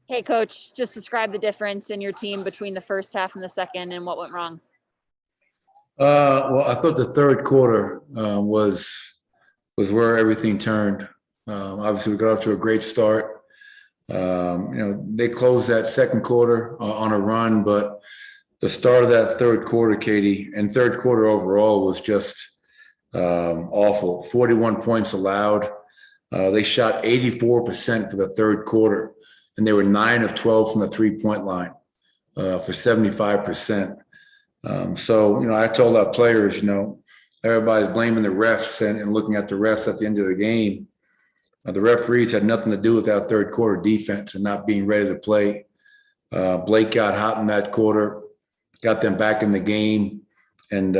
Hey, Coach, just describe the difference in your team between the first half and the second and what went wrong. Well, I thought the third quarter was where everything turned. Obviously, we got off to a great start. They closed that second quarter on a run, but the start of that third quarter, Katie, and third quarter overall was just awful. 41 points allowed. They shot 84% for the third quarter, and they were 9 of 12 from the three-point line for 75%. So, I told our players, everybody's blaming the refs and looking at the refs at the end of the game. The referees had nothing to do with that third quarter defense and not being ready to play. Blake got hot in that quarter, got them back in the game. And,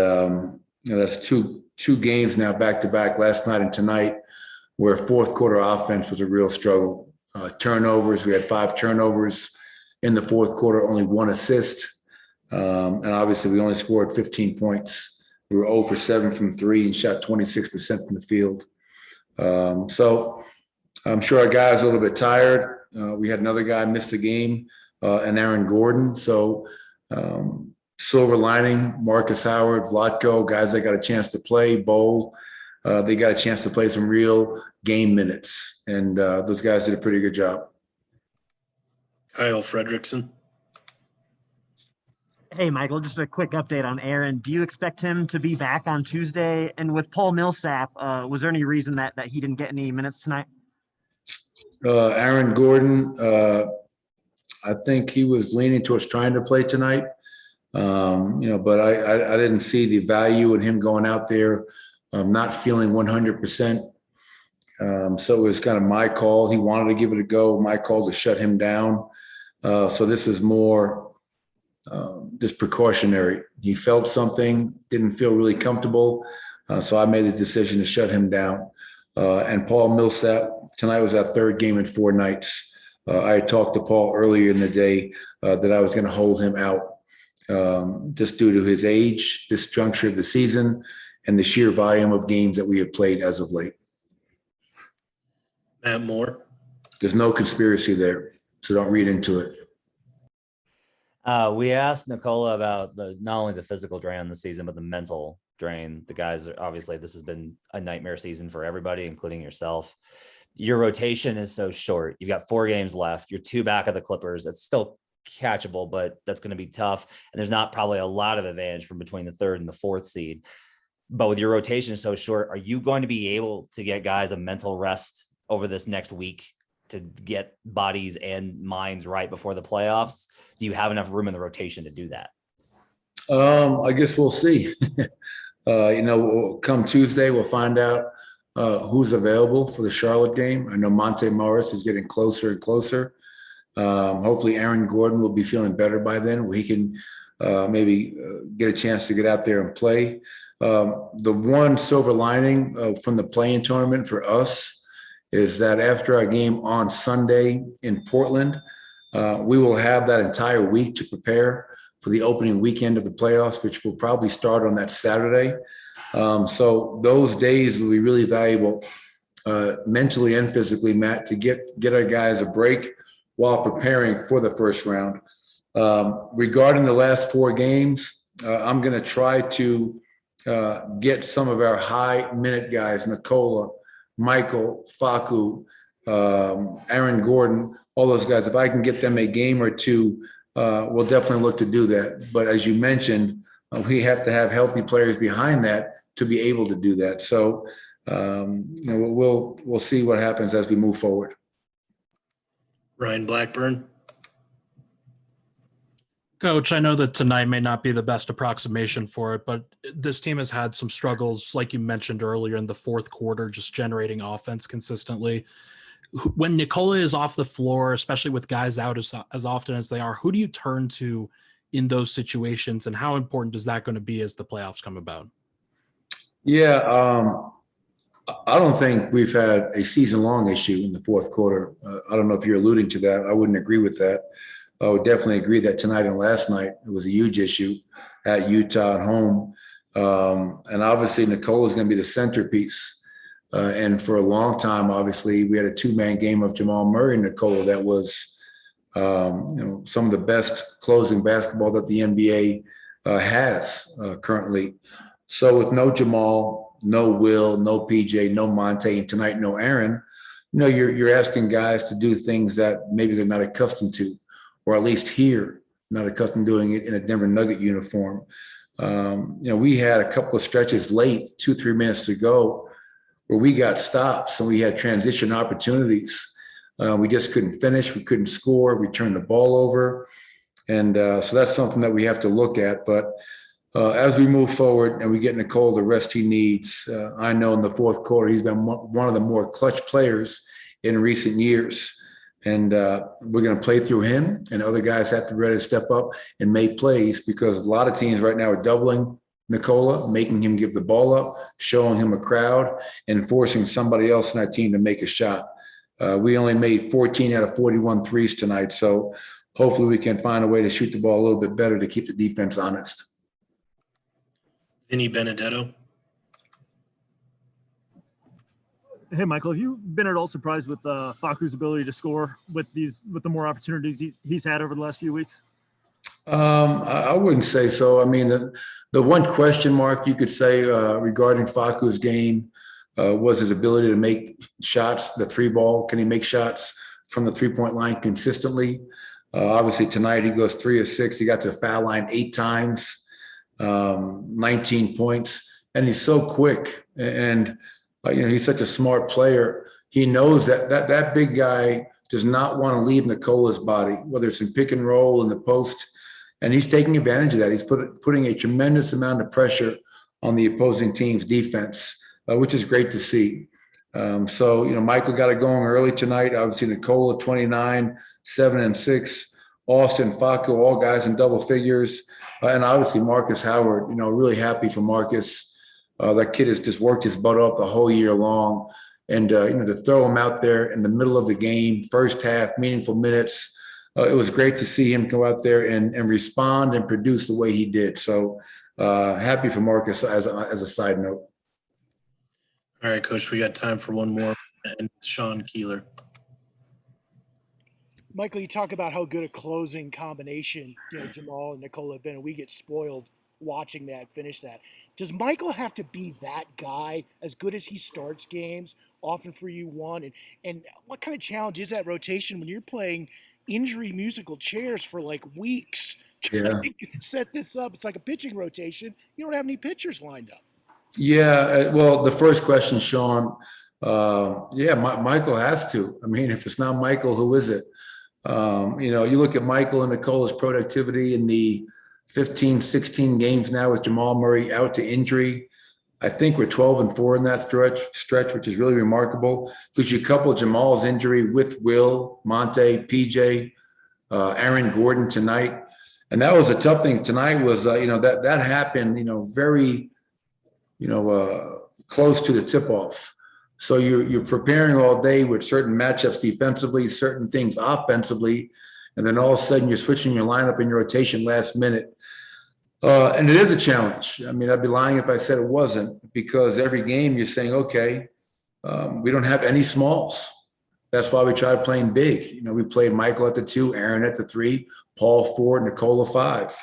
that's two games now back to back, last night and tonight, where fourth quarter offense was a real struggle. Turnovers, we had 5 turnovers in the fourth quarter, only 1 assist. And obviously we only scored 15 points. We were 0 for 7 from 3 and shot 26% from the field. So I'm sure our guy's a little bit tired. We had another guy miss the game, and Aaron Gordon. So silver lining, Marcus Howard, Vlatko, guys that got a chance to play, Bowl. They got a chance to play some real game minutes. And those guys did a pretty good job. Kyle Fredrickson. Hey, Michael, just a quick update on Aaron. Do you expect him to be back on Tuesday? And with Paul Millsap, was there any reason that he didn't get any minutes tonight? Aaron Gordon, I think he was leaning towards trying to play tonight. But I didn't see the value in him going out there, not feeling 100%. So it was kind of my call. He wanted to give it a go, my call to shut him down. So this was more just precautionary. He felt something, didn't feel really comfortable. So I made the decision to shut him down. And Paul Millsap, tonight was our third game in 4 nights. I had talked to Paul earlier in the day that I was going to hold him out just due to his age, this juncture of the season, and the sheer volume of games that we have played as of late. Matt Moore. There's no conspiracy there, so don't read into it. We asked Nikola about not only the physical drain on the season, but the mental drain. The guys, obviously, this has been a nightmare season for everybody, including yourself. Your rotation is so short. You've got 4 games left. You're 2 back of the Clippers. It's still catchable, but that's going to be tough. And there's not probably a lot of advantage from between the 3rd and the 4th seed. But with your rotation so short, are you going to be able to get guys a mental rest over this next week to get bodies and minds right before the playoffs? Do you have enough room in the rotation to do that? I guess we'll see. Come Tuesday, we'll find out who's available for the Charlotte game. I know Monte Morris is getting closer and closer. Hopefully Aaron Gordon will be feeling better by then, where he can maybe get a chance to get out there and play. The one silver lining from the play-in tournament for us is that after our game on Sunday in Portland, we will have that entire week to prepare for the opening weekend of the playoffs, which will probably start on that Saturday. So those days will be really valuable mentally and physically, Matt, to get our guys a break while preparing for the first round. Regarding the last 4 games, I'm going to try to get some of our high-minute guys, Nikola, Michael, Faku, Aaron Gordon, all those guys. If I can get them a game or 2, we'll definitely look to do that. But as you mentioned, we have to have healthy players behind that to be able to do that. So we'll see what happens as we move forward. Ryan Blackburn. Coach, I know that tonight may not be the best approximation for it, but this team has had some struggles, like you mentioned earlier, in the fourth quarter, just generating offense consistently. When Nikola is off the floor, especially with guys out as often as they are, who do you turn to in those situations, and how important is that going to be as the playoffs come about? Yeah, I don't think we've had a season-long issue in the fourth quarter. I don't know if you're alluding to that. I wouldn't agree with that. I would definitely agree that tonight and last night it was a huge issue at Utah at home. And obviously Nikola is going to be the centerpiece. And for a long time, obviously, we had a 2-man game of Jamal Murray and Nikola that was some of the best closing basketball that the NBA has currently. So with no Jamal, no Will, no PJ, no Monte, and tonight no Aaron, you're asking guys to do things that maybe they're not accustomed to, or at least here, not accustomed to doing it in a Denver Nugget uniform. We had a couple of stretches late, 2-3 minutes to go, where we got stops and we had transition opportunities. We just couldn't finish. We couldn't score. We turned the ball over. And so that's something that we have to look at. But as we move forward and we get Nicole the rest he needs, I know in the fourth quarter, he's been one of the more clutch players in recent years. And we're going to play through him, and other guys have to be ready to step up and make plays, because a lot of teams right now are doubling Nikola, making him give the ball up, showing him a crowd, and forcing somebody else in that team to make a shot. We only made 14 out of 41 threes tonight, so hopefully we can find a way to shoot the ball a little bit better to keep the defense honest. Vinny Benedetto. Hey, Michael, have you been at all surprised with Faku's ability to score with the more opportunities he's had over the last few weeks? I wouldn't say so. I mean, the one question mark you could say regarding Faku's game was his ability to make shots, the three ball. Can he make shots from the 3-point line consistently? Obviously, tonight he goes 3 of 6. He got to the foul line 8 times, 19 points, and he's so quick. And he's such a smart player. He knows that big guy does not want to leave Nicola's body, whether it's in pick and roll in the post, and he's taking advantage of that. He's putting a tremendous amount of pressure on the opposing team's defense, which is great to see. So Michael got it going early tonight. Obviously, Nicola 29, 7 and 6, Austin, Faku, all guys in double figures, and obviously Marcus Howard. Really happy for Marcus. That kid has just worked his butt off the whole year long. And, to throw him out there in the middle of the game, first half, meaningful minutes, it was great to see him go out there and respond and produce the way he did. So happy for Marcus as a side note. All right, Coach, we got time for one more. And Sean Keeler. Michael, you talk about how good a closing combination Jamal and Nicola have been, and we get spoiled watching that, finish that. Does Michael have to be that guy, as good as he starts games, often for you one? And what kind of challenge is that rotation when you're playing injury musical chairs for like weeks? Trying to set this up. It's like a pitching rotation. You don't have any pitchers lined up. Yeah, well, the first question, Sean, Michael has to. I mean, if it's not Michael, who is it? You look at Michael and Nicola's productivity in the 15, 16 games now with Jamal Murray out to injury. I think we're 12-4 in that stretch, which is really remarkable, because you couple Jamal's injury with Will, Monte, PJ, Aaron Gordon tonight. And that was a tough thing. Tonight was, that happened, very, close to the tip-off. So you're preparing all day with certain matchups defensively, certain things offensively, and then all of a sudden you're switching your lineup and your rotation last minute. And it is a challenge. I mean, I'd be lying if I said it wasn't, because every game you're saying, okay, we don't have any smalls. That's why we tried playing big. We played Michael at the 2, Aaron at the 3, Paul 4, Nicola 5,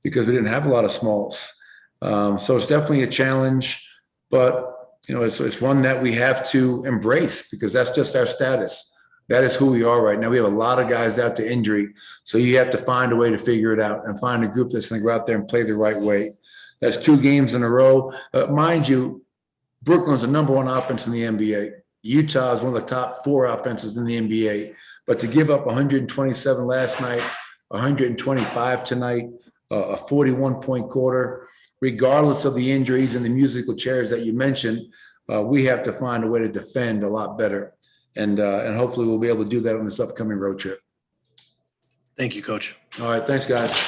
because we didn't have a lot of smalls. So it's definitely a challenge, but it's one that we have to embrace, because that's just our status. That is who we are right now. We have a lot of guys out to injury. So you have to find a way to figure it out and find a group that's going to go out there and play the right way. That's 2 games in a row. Mind you, Brooklyn's the number 1 offense in the NBA. Utah is one of the top 4 offenses in the NBA. But to give up 127 last night, 125 tonight, a 41-point quarter, regardless of the injuries and the musical chairs that you mentioned, we have to find a way to defend a lot better. And hopefully we'll be able to do that on this upcoming road trip. Thank you, Coach. All right. Thanks, guys.